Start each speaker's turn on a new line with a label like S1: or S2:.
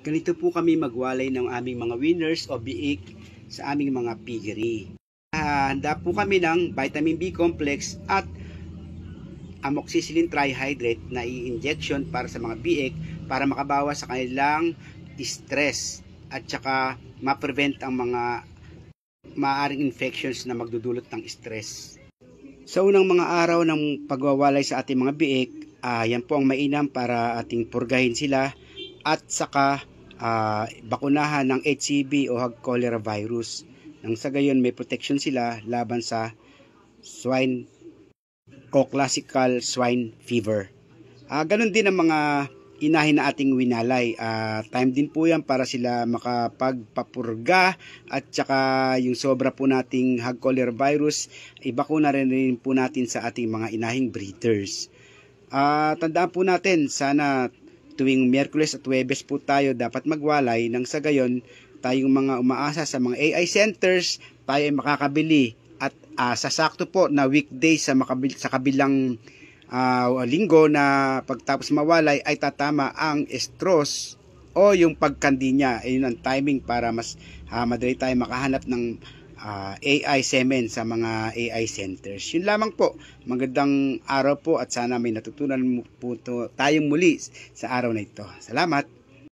S1: Ganito po kami magwalay ng aming mga winners o biik sa aming mga piggery. Handa po kami ng vitamin B complex at amoxicillin trihydrate na i-injection para sa mga biik para makabawas sa kanilang stress at saka ma-prevent ang mga maaaring infections na magdudulot ng stress. Sa unang mga araw ng pagwawalay sa ating mga biik, yan po ang mainam para ating purgahin sila at saka bakunahan ng HCV o Hog Cholera virus. Nang sa gayon may protection sila laban sa swine o classical swine fever. Ganon din ang mga inahin na ating winalay. Time din po yan para sila makapagpapurga at saka yung sobra po nating Hog Cholera virus, ibakuna rin po natin sa ating mga inahing breeders. Tandaan po natin, sana tuwing Miyerkules at Huwebes po tayo dapat magwalay nang sa gayon tayong mga umaasa sa mga AI centers, tayo ay makakabili at sasakto po na weekday sa kabilang linggo na pagtapos mawalay ay tatama ang estros o yung pagkandi niya. Ayun ang timing para mas madali tayo makahanap ng AI semen sa mga AI centers. Yun lamang po. Magandang araw po at sana may natutunan po tayong muli sa araw na ito. Salamat!